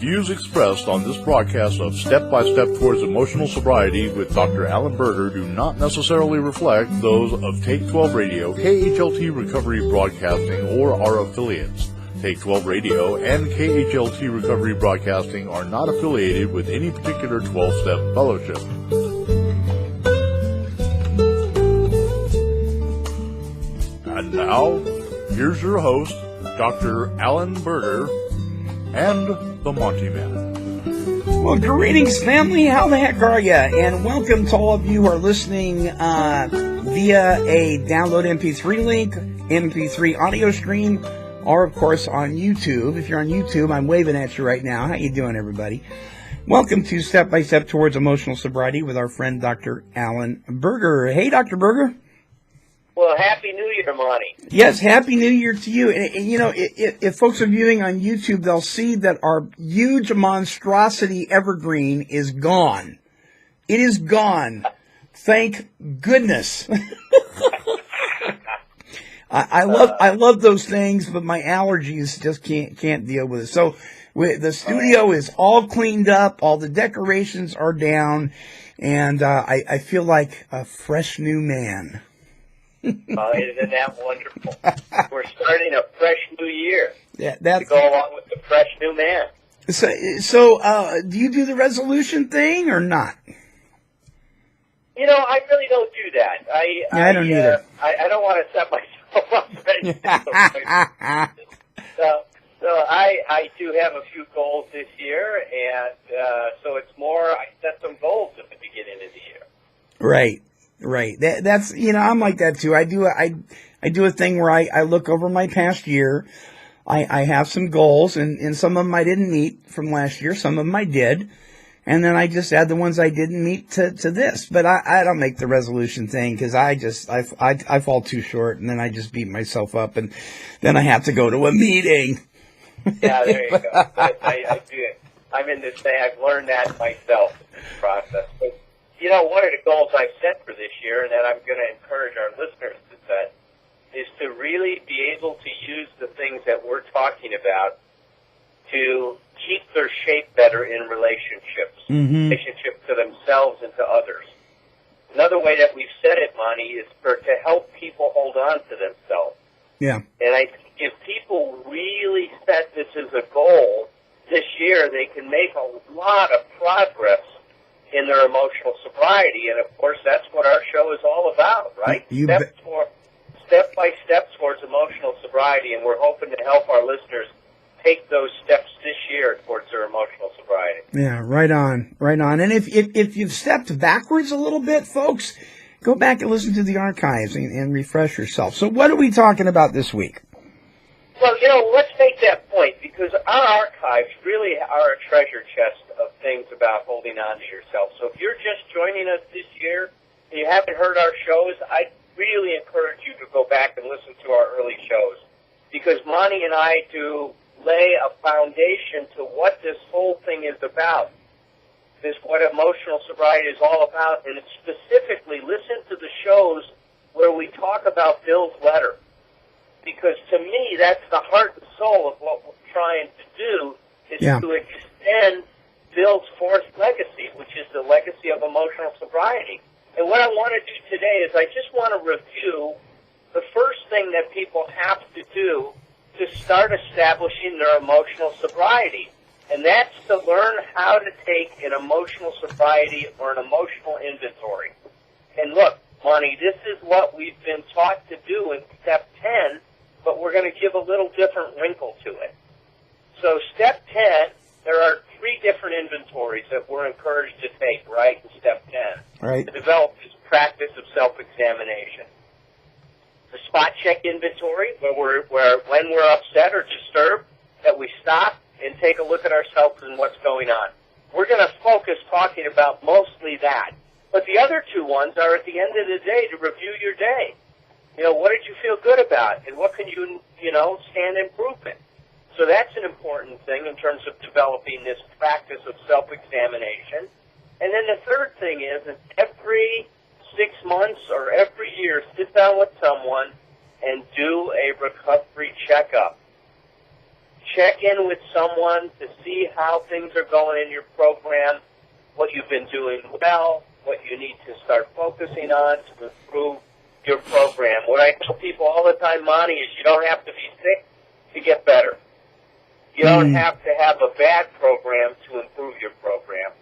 views expressed on this broadcast of Step by Step Towards Emotional Sobriety with Dr. Alan Berger do not necessarily reflect those of Take 12 Radio, KHLT Recovery Broadcasting, or our affiliates. Take 12 Radio and KHLT Recovery Broadcasting are not affiliated with any particular 12-step fellowship. And now, here's your host, Dr. Alan Berger, and the Monty'man. Well, greetings, family. How the heck are you? And welcome to all of you who are listening via a download MP3 link, MP3 audio stream, or, of course, on YouTube. If you're on YouTube, I'm waving at you right now. How you doing, everybody? Welcome to Step by Step Towards Emotional Sobriety with our friend, Dr. Alan Berger. Hey, Dr. Berger. Well, Happy New Year, Monty. Yes, Happy New Year to you. And you know, if folks are viewing on YouTube, they'll see that our huge monstrosity evergreen is gone. It is gone. Thank goodness. I love those things, but my allergies just can't deal with it. So the studio is all cleaned up, all the decorations are down, and I feel like a fresh new man. Isn't that wonderful? We're starting a fresh new year Yeah, that's to go along with the fresh new man. So, do you do the resolution thing or not? You know, I really don't do that. I don't either. I don't want to set myself up for anything. So I do have a few goals this year, and so it's more I set some goals at the beginning of the year. Right. That's I'm like that too. I do a thing where I look over my past year. I have some goals, and some of them I didn't meet from last year. Some of them I did, and then I just add the ones I didn't meet to this. But I don't make the resolution thing because I fall too short, and then I just beat myself up, and then I have to go to a meeting. Yeah, there you go. I do it. I'm in this thing. I've learned that myself in this process. But, you know, one of the goals I've set for this year, and that I'm going to encourage our listeners to set, is to really be able to use the things that we're talking about to keep their shape better in relationships, relationships to themselves and to others. Another way that we've said it, Monty, is to help people hold on to themselves. Yeah. And I think if people really set this as a goal this year, they can make a lot of progress in their emotional sobriety, and of course that's what our show is all about, right? Step by step towards emotional sobriety, and we're hoping to help our listeners take those steps this year towards their emotional sobriety. Yeah, right on. And if you've stepped backwards a little bit, folks, go back and listen to the archives and refresh yourself. So what are we talking about this week? Well, you know, let's make that point, because our archives really are a treasure chest of things about holding on to yourself. So if you're just joining us this year and you haven't heard our shows, I really encourage you to go back and listen to our early shows, because Monty and I do lay a foundation to what this whole thing is about, what emotional sobriety is all about, and it's specifically listen to the shows where we talk about Bill's letter. Because to me, that's the heart and soul of what we're trying to do, is to extend Bill's fourth legacy, which is the legacy of emotional sobriety. And what I want to do today is I just want to review the first thing that people have to do to start establishing their emotional sobriety. And that's to learn how to take an emotional sobriety or an emotional inventory. And look, Monty, this is what we've been taught to do in Step 10, but we're going to give a little different wrinkle to it. So Step 10, there are 3 different inventories that we're encouraged to take, right, in Step 10. Right. To develop this practice of self-examination. The spot check inventory, where when we're upset or disturbed, that we stop and take a look at ourselves and what's going on. We're going to focus talking about mostly that. But the other 2 ones are at the end of the day to review your day. You know, what did you feel good about, and what can you stand improvement? So that's an important thing in terms of developing this practice of self-examination. And then the third thing is every 6 months or every year, sit down with someone and do a recovery checkup. check in with someone to see how things are going in your program, what you've been doing well, what you need to start focusing on to improve your program. What I tell people all the time, Monty, is you don't have to be sick to get better. You don't have to have a bad program to improve your program.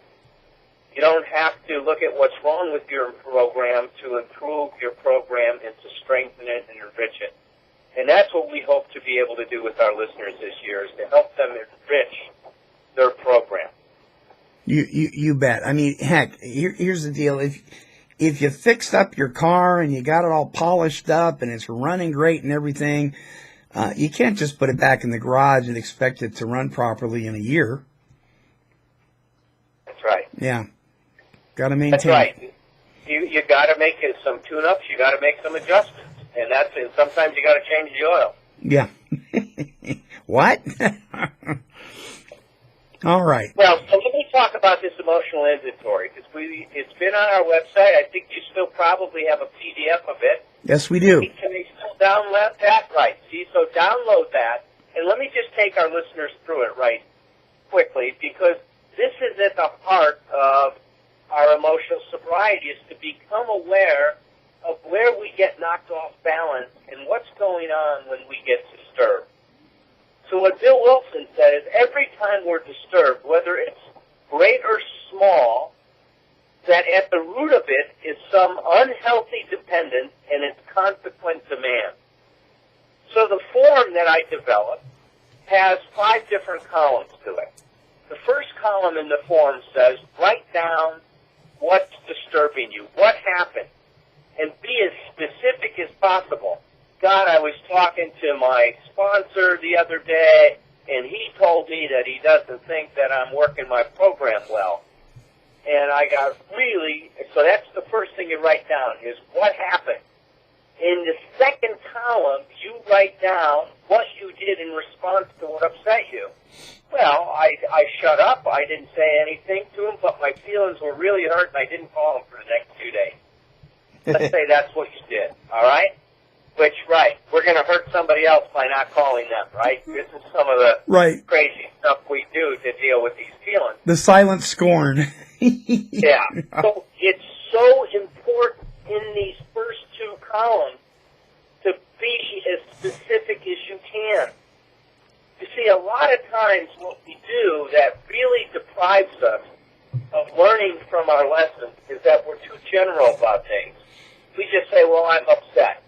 You don't have to look at what's wrong with your program to improve your program and to strengthen it and enrich it. And that's what we hope to be able to do with our listeners this year, is to help them enrich their program. You bet. I mean, heck, here's the deal. If you fixed up your car and you got it all polished up and it's running great and everything, you can't just put it back in the garage and expect it to run properly in a year. That's right. Yeah. Got to maintain. That's right. You got to make some tune-ups. You got to make some adjustments. And sometimes you got to change the oil. Yeah. What? All right. Well, so let me talk about this emotional inventory, because it's been on our website. I think you still probably have a PDF of it. Yes, we do. Can you still download that? Right. See, so download that, and let me just take our listeners through it right quickly, because this is at the heart of our emotional sobriety, is to become aware of where we get knocked off balance and what's going on when we get disturbed. So what Bill Wilson said is every time we're disturbed, whether it's great or small, that at the root of it is some unhealthy dependence and its consequent demand. So the form that I developed has 5 different columns to it. The first column in the form says, write down what's disturbing you, what happened, and be as specific as possible. God, I was talking to my sponsor the other day, and he told me that he doesn't think that I'm working my program well. And I got so that's the first thing you write down, is what happened. In the second column, you write down what you did in response to what upset you. Well, I shut up. I didn't say anything to him, but my feelings were really hurt, and I didn't call him for the next 2 days. Let's say that's what you did, all right? Which, right, we're going to hurt somebody else by not calling them, right? This is some of the crazy stuff we do to deal with these feelings. The silent scorn. Yeah. So it's so important in these first 2 columns to be as specific as you can. You see, a lot of times what we do that really deprives us of learning from our lessons is that we're too general about things. We just say, well, I'm upset.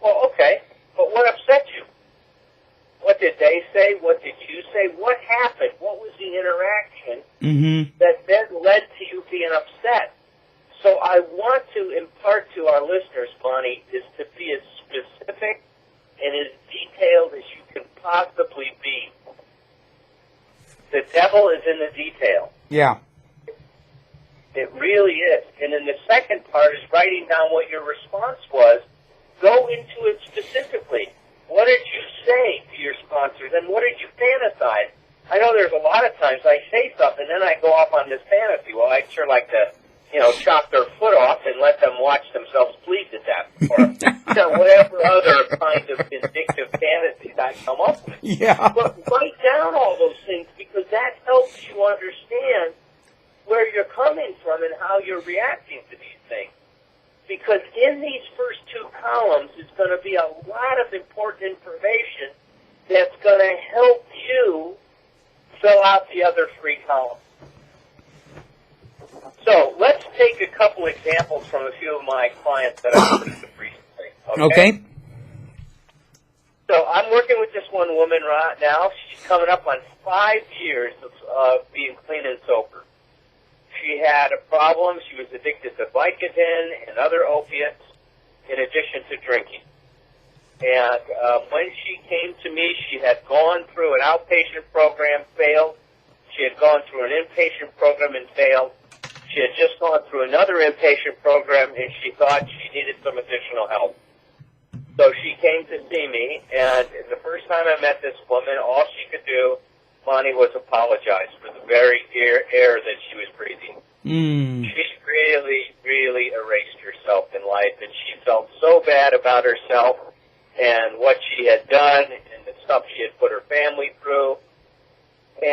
Well, okay, but what upset you? What did they say? What did you say? What happened? What was the interaction that then led to you being upset? So I want to impart to our listeners, Bonnie, is to be as specific and as detailed as you can possibly be. The devil is in the detail. Yeah. It really is. And then the second part is writing down what your response was. Go into it specifically. What did you say to your sponsors, and what did you fantasize? I know there's a lot of times I say something, and then I go off on this fantasy. Well, I'd sure like to, chop their foot off and let them watch themselves bleed to death, or whatever other kind of vindictive fantasies I come up with. Yeah. But write down all those things, because that helps you understand where you're coming from and how you're reacting to these things. Because in these first 2 columns is going to be a lot of important information that's going to help you fill out the other 3 columns. So let's take a couple examples from a few of my clients that I've worked with recently. Okay? So I'm working with this one woman right now. She's coming up on 5 years of being clean and sober. She had a problem. She was addicted to Vicodin and other opiates in addition to drinking. And when she came to me, she had gone through an outpatient program, failed. She had gone through an inpatient program and failed. She had just gone through another inpatient program, and she thought she needed some additional help. So she came to see me, and the first time I met this woman, all she could do, Monty, was apologize for the very air that she was breathing. She really, really erased herself in life, and she felt so bad about herself and what she had done and the stuff she had put her family through.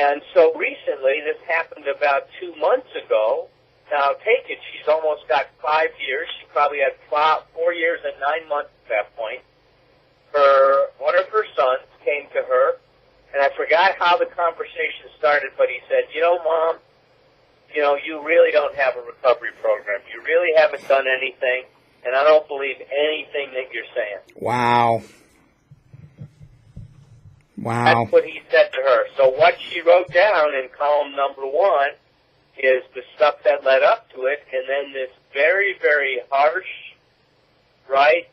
And so recently, this happened about 2 months ago. Now, take it, she's almost got 5 years. She probably had 4 years and 9 months at that point. One of her sons came to her, and I forgot how the conversation started, but he said, Mom, you really don't have a recovery program. You really haven't done anything, and I don't believe anything that you're saying. Wow. That's what he said to her. So what she wrote down in column number 1 is the stuff that led up to it, and then this very, very harsh, right,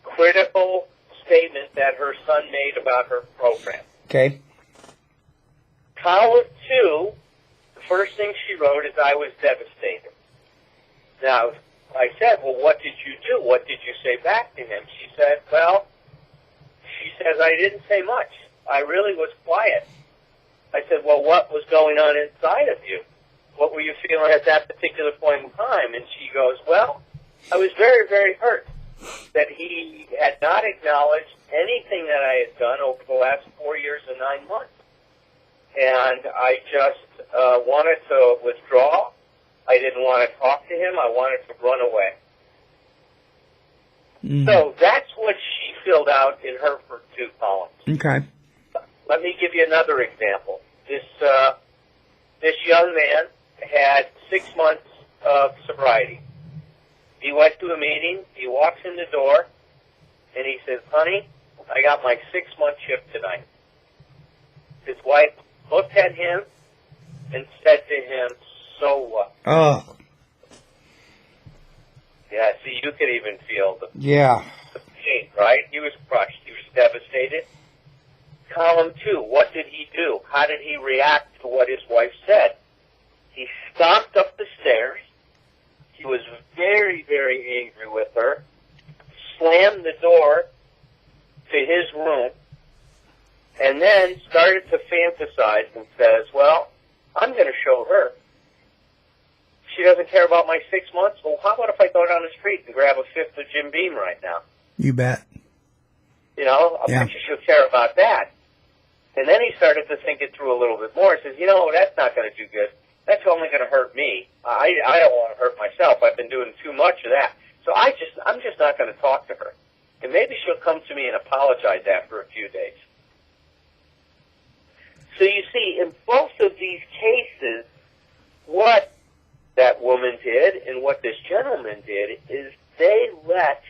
critical statement that her son made about her program. Okay. Column 2, the first thing she wrote is, I was devastated. Now, I said, well, what did you do? What did you say back to him? She said, I didn't say much. I really was quiet. I said, well, what was going on inside of you? What were you feeling at that particular point in time? And she goes, well, I was very, very hurt that he had not acknowledged anything that I had done over the last 4 years and 9 months. And I just wanted to withdraw. I didn't want to talk to him. I wanted to run away. So that's what she filled out in her first 2 columns. Okay. Let me give you another example. This young man had 6 months of sobriety. He went to a meeting, he walks in the door, and he says, honey, I got my 6-month shift tonight. His wife looked at him and said to him, so what? Oh. Yeah, see, you could even feel the pain, right? He was crushed. He was devastated. Column 2, what did he do? How did he react to what his wife said? He stomped up the stairs. He was very, very angry with her, slammed the door to his room, and then started to fantasize and says, well, I'm going to show her. She doesn't care about my 6 months. Well, how about if I go down the street and grab a fifth of Jim Beam right now? You bet. I bet you she'll care about that. And then he started to think it through a little bit more. He says, that's not going to do good. That's only going to hurt me. I don't want to hurt myself. I've been doing too much of that. So I'm just not going to talk to her. And maybe she'll come to me and apologize after a few days. So you see, in both of these cases, what that woman did and what this gentleman did is they let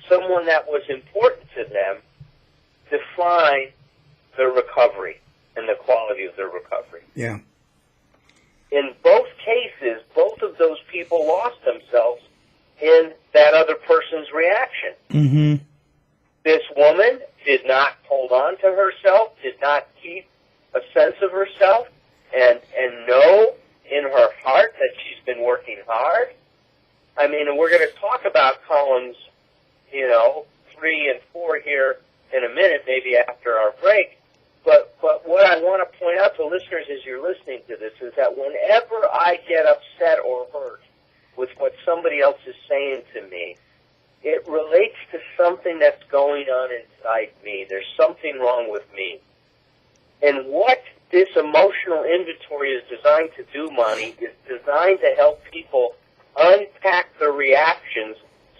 someone that was important to them define their recovery and the quality of their recovery. Yeah. In both cases, both of those people lost themselves in that other person's reaction. Mm-hmm. This woman did not hold on to herself, did not keep a sense of herself, and know in her heart that she's been working hard. I mean, and we're going to talk about columns, 3 and 4 here in a minute, maybe after our break. But what I want to point out to listeners as you're listening to this is that whenever I get upset or hurt with what somebody else is saying to me, it relates to something that's going on inside me. There's something wrong with me. And what this emotional inventory is designed to do, Monty, is designed to help people unpack their reactions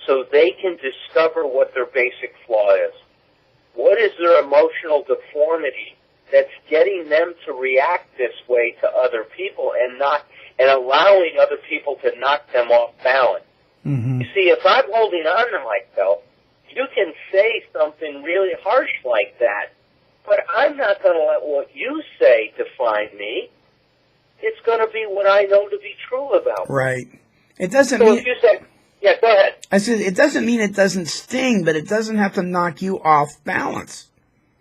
so they can discover what their basic flaw is. What is their emotional deformity that's getting them to react this way to other people and allowing other people to knock them off balance? Mm-hmm. You see, if I'm holding on to myself, you can say something really harsh like that, but I'm not going to let what you say define me. It's going to be what I know to be true about me. Right. It doesn't So mean... if you say, yeah, go ahead. I said, it doesn't mean it doesn't sting, but it doesn't have to knock you off balance.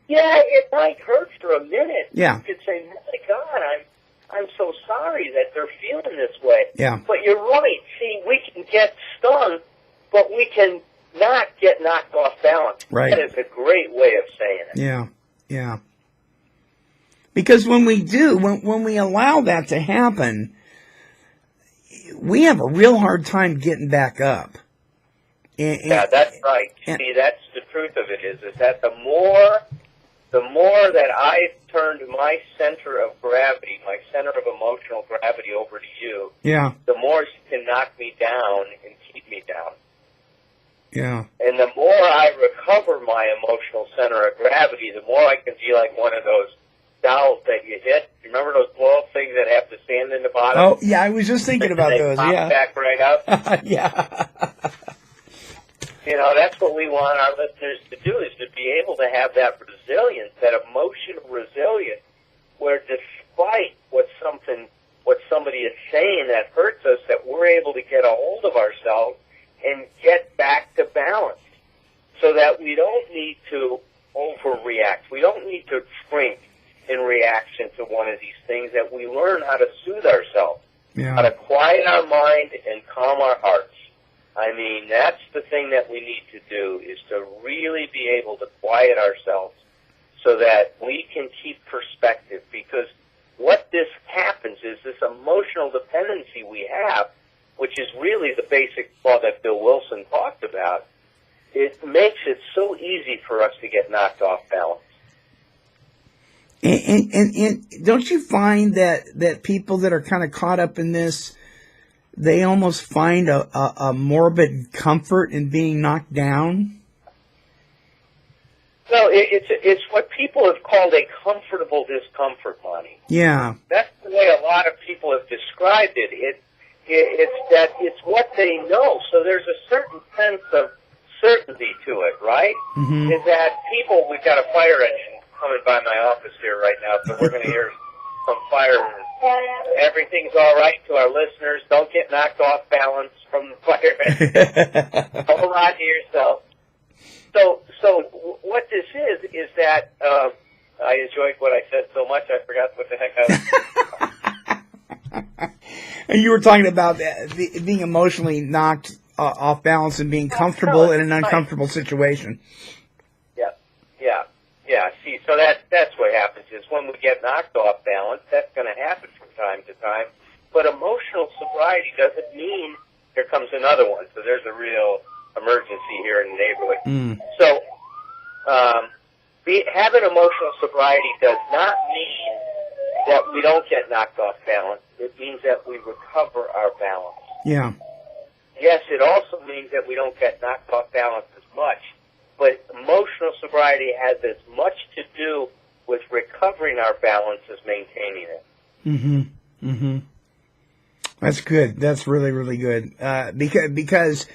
Yeah, it might hurt for a minute. Yeah. You could say, my God, I'm so sorry that they're feeling this way. Yeah. But you're right. See, we can get stung, but we can not get knocked off balance. Right. That is a great way of saying it. Yeah. Yeah. Because when we do, when we allow that to happen, we have a real hard time getting back up. Yeah, that's right. See, that's the truth of it is that the more the more that I turned my center of gravity, my center of emotional gravity over to you, Yeah. the more you can knock me down and keep me down. Yeah. And the more I recover my emotional center of gravity, the more I can be like one of those dolls that you hit. You remember those blow-up things that have the sand in the bottom? Oh, yeah, I was just thinking about they those, pop yeah. back right up. Yeah. You know, that's what we want our listeners to do, is to be able to have that resilience, that emotional resilience, where despite what somebody is saying that hurts us, that we're able to get a hold of ourselves and get back to balance, so that we don't need to overreact. We don't need to shrink in reaction to one of these things, that we learn how to soothe ourselves, how to quiet our mind and calm our hearts. I mean, that's the thing that we need to do, is to really be able to quiet ourselves so that we can keep perspective. Because what this happens is this emotional dependency we have, which is really the basic flaw that Bill Wilson talked about, it makes it so easy for us to get knocked off balance. And don't you find that people that are kind of caught up in this, they almost find a morbid comfort in being knocked down? No, it's what people have called a comfortable discomfort, Monty. Yeah. That's the way a lot of people have described it. It's that it's what they know. So there's a certain sense of certainty to it, right? Mm-hmm. Is that people, we've got a fire engine coming by my office here right now, so we're going to hear some fire. Everything's all right to our listeners. Don't get knocked off balance from the fire engine. Hold on to yourself. So what this is that I enjoyed what I said so much I forgot what the heck I was. And you were talking about being emotionally knocked off balance and being comfortable in an uncomfortable situation. Yeah. See, so that's what happens is when we get knocked off balance, that's going to happen from time to time. But emotional sobriety doesn't mean here comes another one. So there's a real emergency here in the neighborhood. Mm. So having emotional sobriety does not mean that we don't get knocked off balance. It means that we recover our balance. Yeah. Yes, it also means that we don't get knocked off balance as much. But emotional sobriety has as much to do with recovering our balance as maintaining it. Mm-hmm. Mm-hmm. That's good. That's really, really good. Because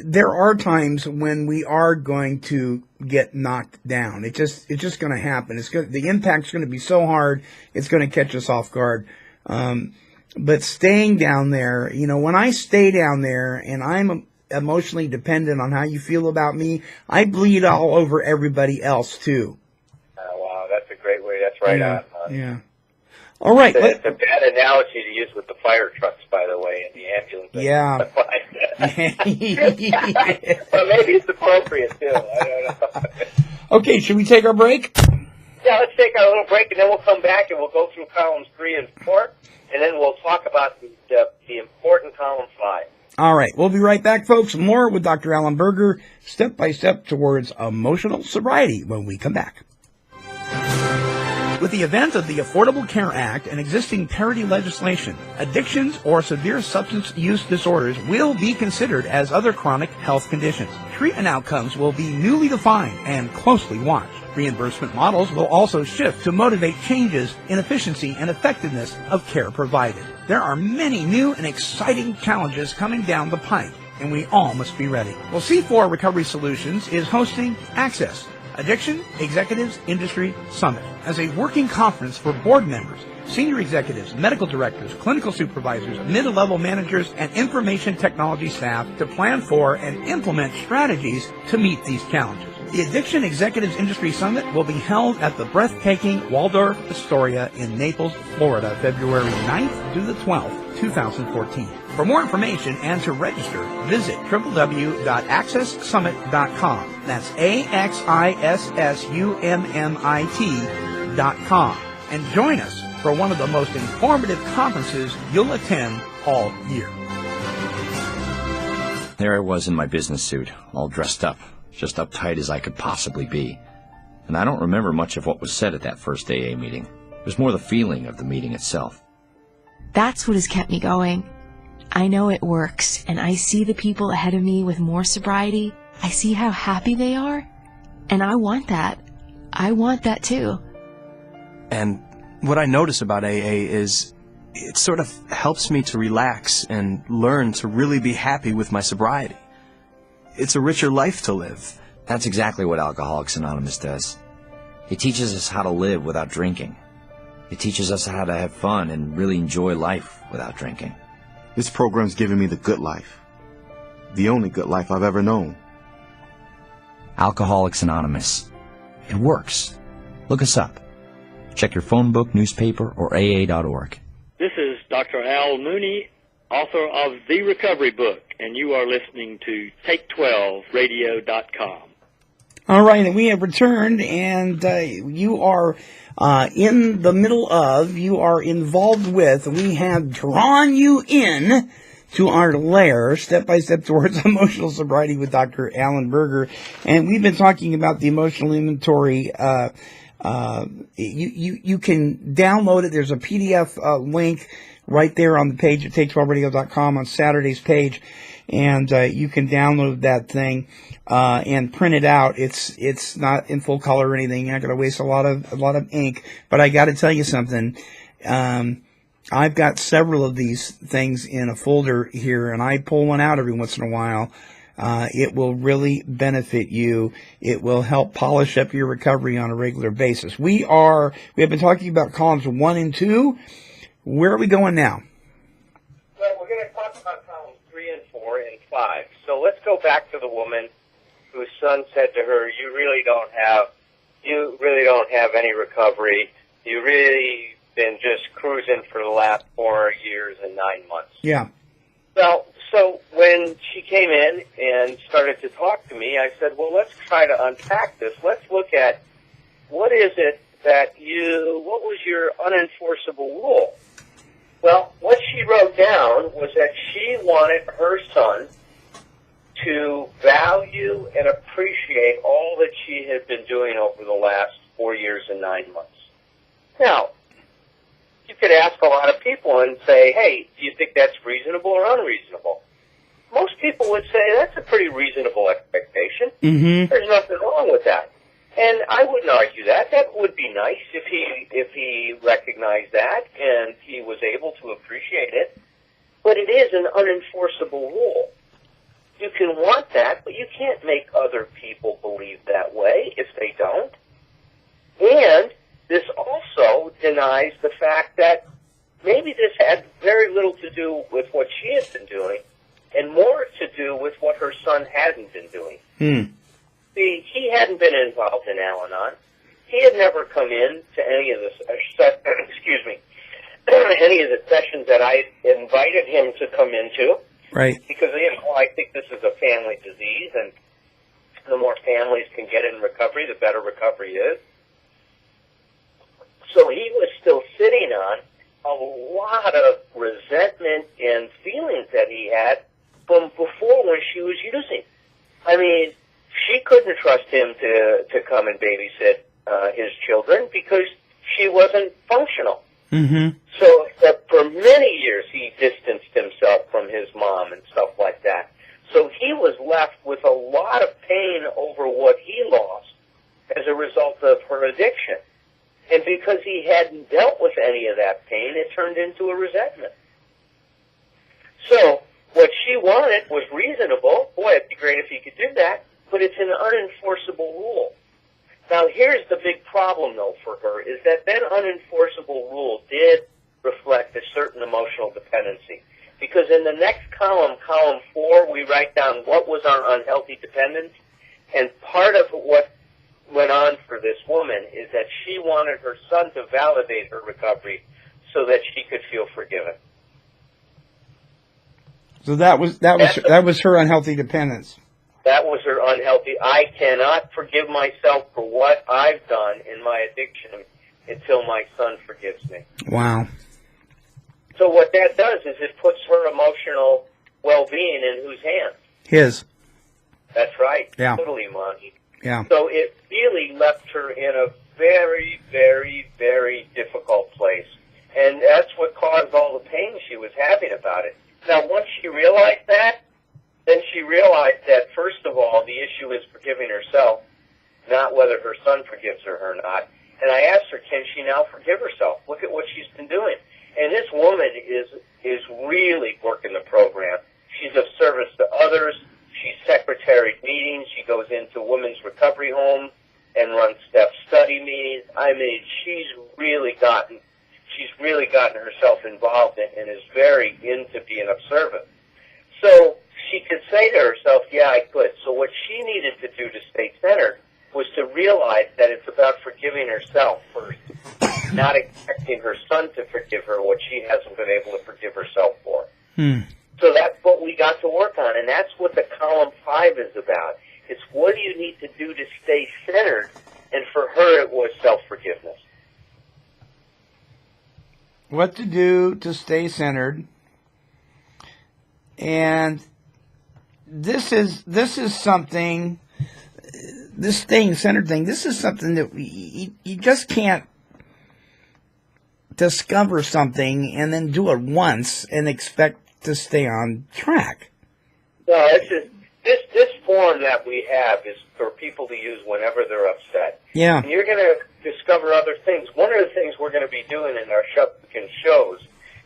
there are times when we are going to get knocked down. It's just going to happen. The impact's going to be so hard, it's going to catch us off guard. But staying down there, when I stay down there and I'm emotionally dependent on how you feel about me, I bleed all over everybody else too. Oh, wow, that's a great way. That's right on. Yeah. All right. It's a bad analogy to use with the fire trucks, by the way, and the ambulance. Yeah. Well, maybe it's appropriate too. I don't know. Okay, should we take our break? Yeah, let's take our little break, and then we'll come back and we'll go through columns 3 and 4, and then we'll talk about the important column 5. All right, we'll be right back, folks. More with Dr. Alan Berger, step by step towards emotional sobriety when we come back. With the advent of the Affordable Care Act and existing parity legislation, addictions or severe substance use disorders will be considered as other chronic health conditions. Treatment outcomes will be newly defined and closely watched. Reimbursement models will also shift to motivate changes in efficiency and effectiveness of care provided. There are many new and exciting challenges coming down the pike, and we all must be ready. Well, C4 Recovery Solutions is hosting Access, Addiction Executives Industry Summit, as a working conference for board members, senior executives, medical directors, clinical supervisors, mid-level managers, and information technology staff to plan for and implement strategies to meet these challenges. The Addiction Executives Industry Summit will be held at the breathtaking Waldorf Astoria in Naples, Florida, February 9th through the 12th, 2014. For more information and to register, visit www.accesssummit.com. That's AXISSUMMIT.com. And join us for one of the most informative conferences you'll attend all year. There I was in my business suit, all dressed up, just uptight as I could possibly be. and I don't remember much of what was said at that first AA meeting. It was more the feeling of the meeting itself. That's what has kept me going. I know it works, and I see the people ahead of me with more sobriety. I see how happy they are, and I want that. I want that too. And what I notice about AA is it sort of helps me to relax and learn to really be happy with my sobriety. It's a richer life to live. That's exactly what Alcoholics Anonymous does. It teaches us how to live without drinking. It teaches us how to have fun and really enjoy life without drinking. This program's given me the good life. The only good life I've ever known. Alcoholics Anonymous. It works. Look us up. Check your phone book, newspaper, or AA.org. This is Dr. Al Mooney, author of The Recovery Book, and you are listening to Take12Radio.com. All right, and we have returned, and you are in the middle of, you are involved with, we have drawn you in to our lair, step-by-step towards emotional sobriety with Dr. Alan Berger, and we've been talking about the emotional inventory. You can download it. There's a PDF link right there on the page at Take12Radio.com on Saturday's page, and you can download that thing and print it out. It's not in full color or anything. You're not going to waste a lot of ink. But I got to tell you something. I've got several of these things in a folder here, and I pull one out every once in a while. It will really benefit you. It will help polish up your recovery on a regular basis. We have been talking about columns 1 and 2. Where are we going now? Well, we're going to talk about columns 3 and 4 and 5. So let's go back to the woman whose son said to her, you really don't have any recovery. You really been just cruising for the last 4 years and 9 months. Yeah. Well, so when she came in and started to talk to me, I said, well, let's try to unpack this. Let's look at what was your unenforceable rule? Well, what she wrote down was that she wanted her son to value and appreciate all that she had been doing over the last 4 years and 9 months. Now, you could ask a lot of people and say, hey, do you think that's reasonable or unreasonable? Most people would say that's a pretty reasonable expectation. Mm-hmm. There's nothing wrong with that. And I wouldn't argue that. That would be nice if he recognized that and he was able to appreciate it. But it is an unenforceable rule. You can want that, but you can't make other people believe that way if they don't. And this also denies the fact that maybe this had very little to do with what she had been doing and more to do with what her son hadn't been doing. See, he hadn't been involved in Al-Anon. He had never come in to any of the any of the sessions that I invited him to come into. Right. Because I think this is a family disease, and the more families can get in recovery, the better recovery is. So he was still sitting on a lot of resentment and feelings that he had from before when she was using. I mean, she couldn't trust him to come and babysit his children because she wasn't functional. Mm-hmm. So for many years he distanced himself from his mom and stuff like that. So he was left with a lot of pain over what he lost as a result of her addiction. And because he hadn't dealt with any of that pain, it turned into a resentment. So what she wanted was reasonable. Boy, it'd be great if he could do that, but it's an unenforceable rule. Now, here's the big problem, though, for her, is that unenforceable rule did reflect a certain emotional dependency. Because in the next column, column 4, we write down what was our unhealthy dependence, and part of what went on for this woman is that she wanted her son to validate her recovery so that she could feel forgiven. So that was her unhealthy dependence. That was her unhealthy. I cannot forgive myself for what I've done in my addiction until my son forgives me. Wow. So what that does is it puts her emotional well-being in whose hands? His. That's right. Yeah. Totally, Monty. Yeah. So it really left her in a very, very, very difficult place. And that's what caused all the pain she was having about it. Now, once she realized that, then she realized that, first of all, the issue is forgiving herself, not whether her son forgives her or not. And I asked her, can she now forgive herself? Look at what she's been doing. And this woman is really working the program. She's of service to others. She's secretaried meetings. She goes into women's recovery homes and runs step study meetings. I mean, she's really gotten herself involved and is very into being of service. So she could say to herself, yeah, I could. So what she needed to do to stay centered was to realize that it's about forgiving herself first, not expecting her son to forgive her what she hasn't been able to forgive herself for. So that's what we got to work on, and that's what the column 5 is about. It's what do you need to do to stay centered, and for her it was self-forgiveness. What to do to stay centered. And this is something, this staying centered thing, this is something that you just can't discover something and then do it once and expect to stay on track. No, it's just, this form that we have is for people to use whenever they're upset. Yeah. And you're going to discover other things. One of the things we're going to be doing in our shows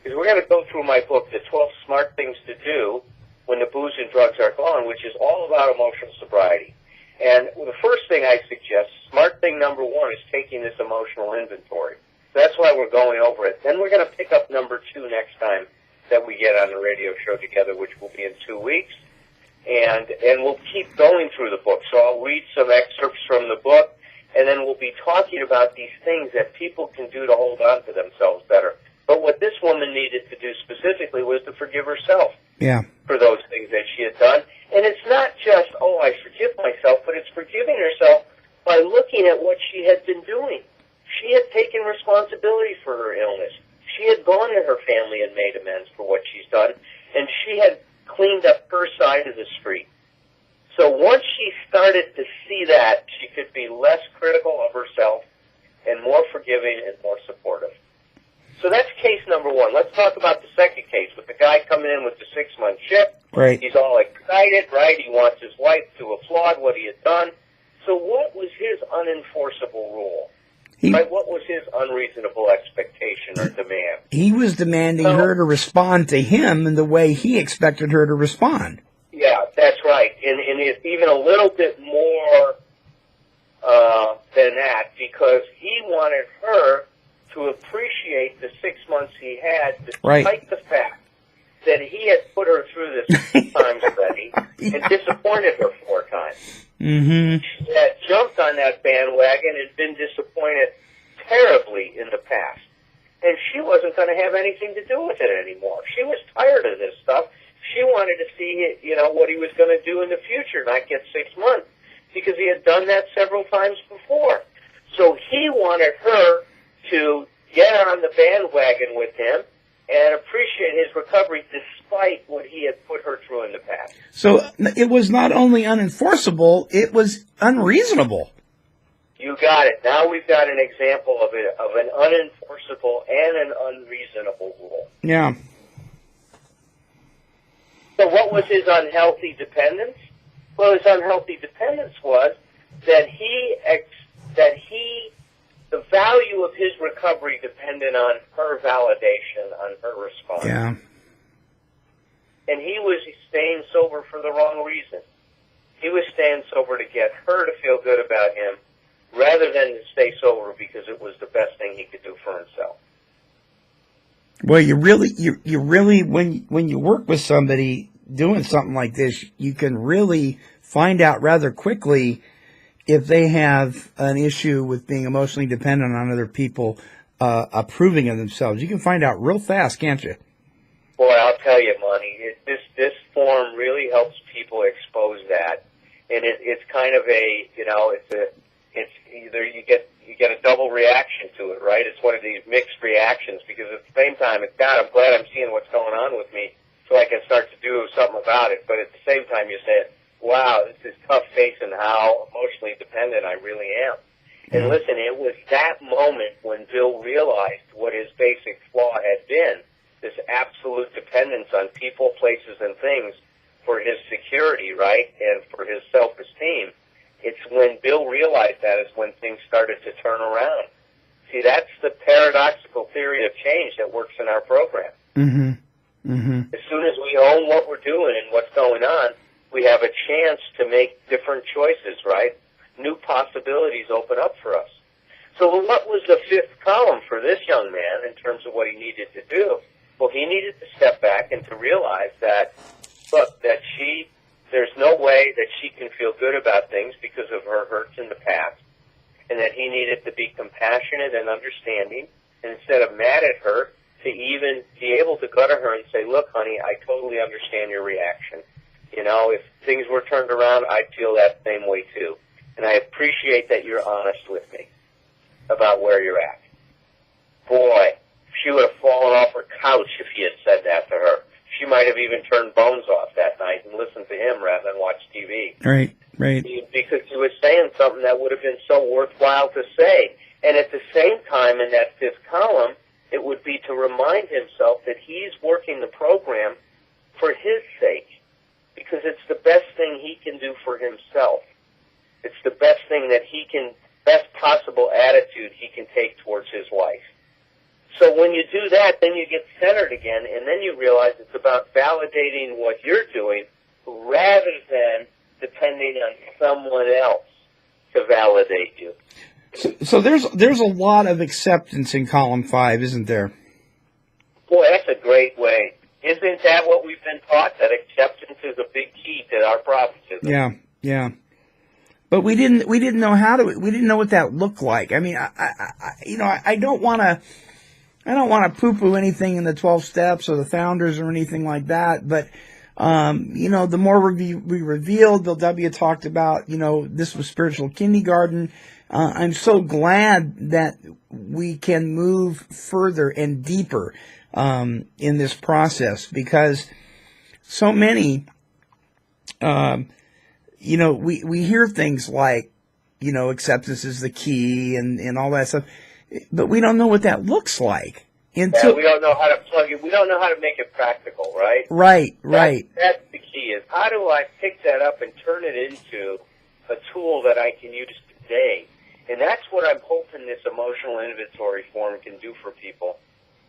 is we're going to go through my book, The 12 Smart Things to Do When the Booze and Drugs Are Gone, which is all about emotional sobriety. And the first thing I suggest, smart thing number 1, is taking this emotional inventory. So that's why we're going over it. Then we're going to pick up number 2 next time that we get on the radio show together, which will be in 2 weeks. And we'll keep going through the book. So I'll read some excerpts from the book, and then we'll be talking about these things that people can do to hold on to themselves better. But what this woman needed to do specifically was to forgive herself for those things that she had done. And it's not just, oh, I forgive myself, but it's forgiving herself by looking at what she had been doing. She had taken responsibility for her illness. She had gone to her family and made amends for what she's done, and she had cleaned up her side of the street. So once she started to see that, she could be less critical of herself and more forgiving and more supportive. So that's case number 1. Let's talk about the second case with the guy coming in with the 6-month chip. Right. He's all excited, right? He wants his wife to applaud what he had done. So what was his unenforceable rule? Right? What was his unreasonable expectation or demand? He was demanding her to respond to him in the way he expected her to respond. Yeah, that's right. And it's even a little bit more than that, because he wanted her to appreciate the 6 months he had, despite the fact that he had put her through this 6 times already and disappointed her 4 times. Mm-hmm. She had jumped on that bandwagon and been disappointed terribly in the past. And she wasn't going to have anything to do with it anymore. She was tired of this stuff. She wanted to see, what he was going to do in the future, not get 6 months, because he had done that several times before. So he wanted her to get on the bandwagon with him and appreciate his recovery despite what he had put her through in the past. So it was not only unenforceable, it was unreasonable. You got it. Now we've got an example of an unenforceable and an unreasonable rule. Yeah. So what was his unhealthy dependence? Well, his unhealthy dependence was that the value of his recovery depended on her validation, on her response. Yeah. And he was staying sober for the wrong reason. He was staying sober to get her to feel good about him, rather than to stay sober because it was the best thing he could do for himself. Well, you really, when you work with somebody doing something like this, you can really find out rather quickly if they have an issue with being emotionally dependent on other people approving of themselves. You can find out real fast, can't you? Boy, I'll tell you, Monty, this form really helps people expose that, and it's kind of it's either you get a double reaction to it, right? It's one of these mixed reactions, because at the same time, it's God, I'm glad I'm seeing what's going on with me, so I can start to do something about it. But at the same time, you say, wow, this is tough facing how emotionally dependent dependent I really am. And listen, it was that moment when Bill realized what his basic flaw had been, this absolute dependence on people, places, and things for his security, right, and for his self-esteem. It's when Bill realized that is when things started to turn around. See, that's the paradoxical theory of change that works in our program. As soon as we own what we're doing and what's going on, we have a chance to make different choices, right? New possibilities open up for us. So what was the fifth column for this young man in terms of what he needed to do? Well, he needed to step back and to realize that, look, that there's no way that she can feel good about things because of her hurts in the past, and that he needed to be compassionate and understanding, and instead of mad at her, to even be able to go to her and say, look, honey, I totally understand your reaction. You know, if things were turned around, I'd feel that same way too. And I appreciate that you're honest with me about where you're at. Boy, she would have fallen off her couch if he had said that to her. She might have even turned Bones off that night and listened to him rather than watch TV. Right. Because he was saying something that would have been so worthwhile to say. And at the same time, in that fifth column, it would be to remind himself that he's working the program for his sake, because it's the best thing he can do for himself. It's the best thing that best possible attitude he can take towards his life. So when you do that, then you get centered again, and then you realize it's about validating what you're doing rather than depending on someone else to validate you. So there's a lot of acceptance in column 5, isn't there? Boy, that's a great way. Isn't that what we've been taught? That acceptance is a big key to our problems. Yeah. But we didn't know we didn't know what that looked like. I mean, I don't want to poo-poo anything in the 12 steps or the founders or anything like that. But the more we revealed, Bill W. talked about, this was spiritual kindergarten. I'm so glad that we can move further and deeper in this process, because so many, we hear things like, acceptance is the key and all that stuff, but we don't know what that looks like. We don't know how to plug it. We don't know how to make it practical, right? Right. That's the key, is how do I pick that up and turn it into a tool that I can use today? And that's what I'm hoping this emotional inventory form can do for people,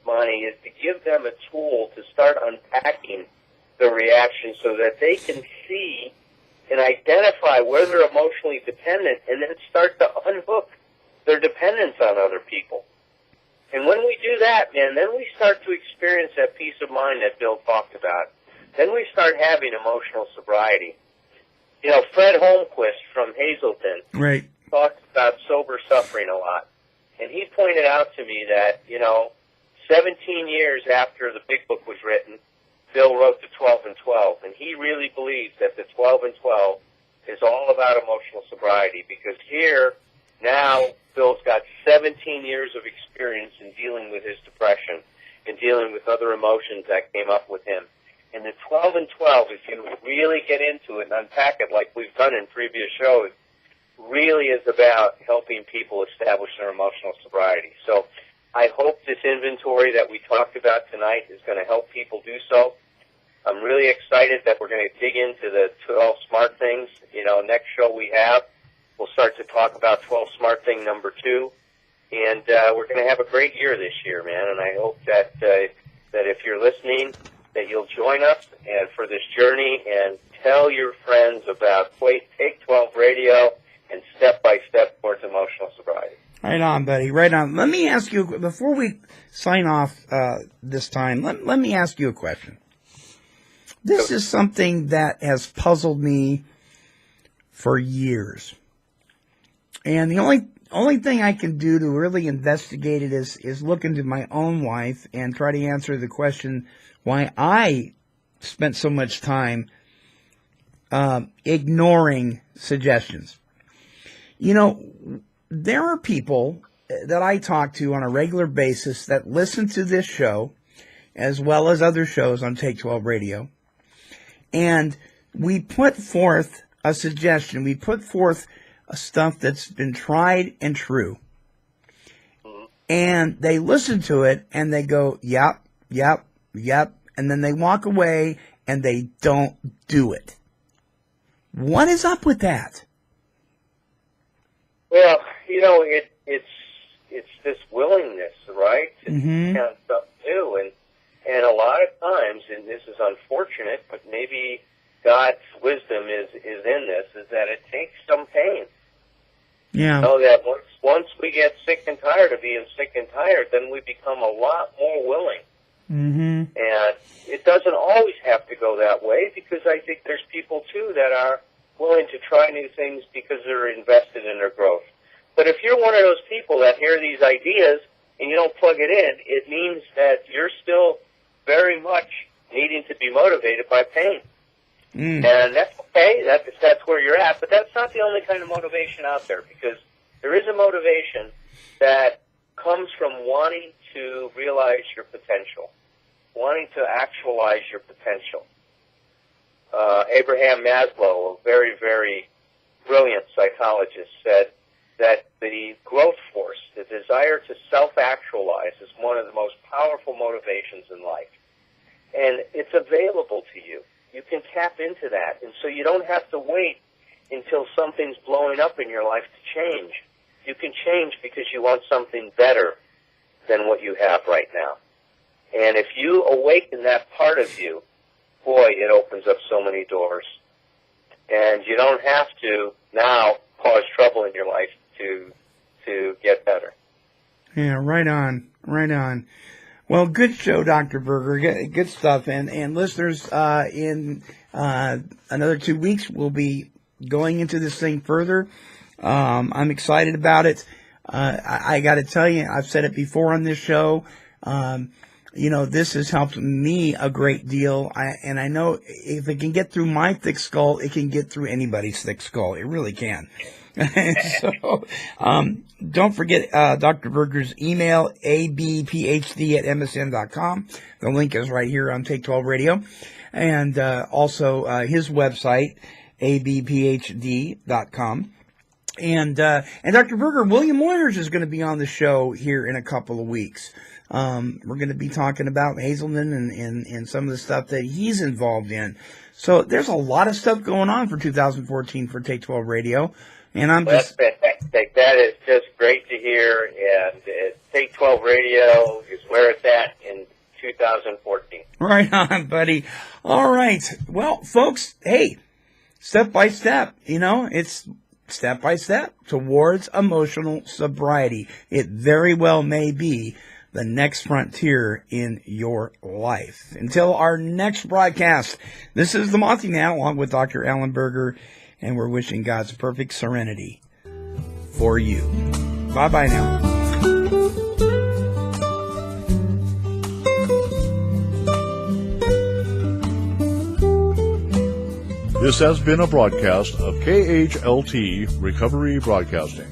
Monty, is to give them a tool to start unpacking the reaction so that they can see and identify where they're emotionally dependent, and then start to unhook their dependence on other people. And when we do that, man, then we start to experience that peace of mind that Bill talked about. Then we start having emotional sobriety. Fred Holmquist from Hazleton talks about sober suffering a lot. And he pointed out to me that, 17 years after the big book was written, Bill wrote the 12 and 12. And he really believes that the 12 and 12 is all about emotional sobriety, because here, now, Bill's got 17 years of experience in dealing with his depression and dealing with other emotions that came up with him. And the 12 and 12, if you really get into it and unpack it like we've done in previous shows, really is about helping people establish their emotional sobriety. So I hope this inventory that we talked about tonight is going to help people do so. I'm really excited that we're going to dig into the 12 smart things. Next show we have, we'll start to talk about 12 smart thing number 2. And we're going to have a great year this year, man. And I hope that if you're listening, that you'll join us and for this journey, and tell your friends about Take 12 Radio and Step by Step towards emotional sobriety. Right on, buddy. Right on. Let me ask you, before we sign off this time, let me ask you a question. This is something that has puzzled me for years. And the only thing I can do to really investigate it is look into my own life and try to answer the question why I spent so much time ignoring suggestions. There are people that I talk to on a regular basis that listen to this show, as well as other shows on Take 12 Radio, and we put forth a suggestion. We put forth stuff that's been tried and true. And they listen to it and they go, yep, yep, yep. And then they walk away and they don't do it. What is up with that? Well, it's this willingness, right, to kind of stuff new, and a lot of times, and this is unfortunate, but maybe God's wisdom is in this, is that it takes some pain. Yeah. So that once we get sick and tired of being sick and tired, then we become a lot more willing. Mm-hmm. And it doesn't always have to go that way, because I think there's people, too, that are willing to try new things because they're invested in their growth. But if you're one of those people that hear these ideas and you don't plug it in, it means that you're still very much needing to be motivated by pain. And that's okay, that's where you're at, but that's not the only kind of motivation out there, because there is a motivation that comes from wanting to realize your potential, wanting to actualize your potential. Abraham Maslow, a very, very brilliant psychologist, said that the growth force, the desire to self-actualize, is one of the most powerful motivations in life. And it's available to you. You can tap into that. And so you don't have to wait until something's blowing up in your life to change. You can change because you want something better than what you have right now. And if you awaken that part of you, boy, it opens up so many doors. And you don't have to now cause trouble in your life to get better. Yeah, right on, right on. Well, good show, Dr. Berger. Good stuff. And listeners, in another 2 weeks, we'll be going into this thing further. I'm excited about it. I got to tell you, I've said it before on this show. This has helped me a great deal. And I know if it can get through my thick skull, it can get through anybody's thick skull. It really can. So, don't forget Dr. Berger's email, abphd@msn.com. The link is right here on Take 12 Radio. And also his website, abphd.com. And Dr. Berger, William Moyers is going to be on the show here in a couple of weeks. We're going to be talking about Hazelden and some of the stuff that he's involved in. So there's a lot of stuff going on for 2014 for Take 12 Radio. And that's fantastic. That is just great to hear. And Take 12 Radio is where it's at in 2014. Right on, buddy. All right. Well, folks, hey, step by step, it's step by step towards emotional sobriety. It very well may be the next frontier in your life. Until our next broadcast, this is the Monty'man along with Dr. Alan Berger, and we're wishing God's perfect serenity for you. Bye-bye now. This has been a broadcast of KHLT Recovery Broadcasting.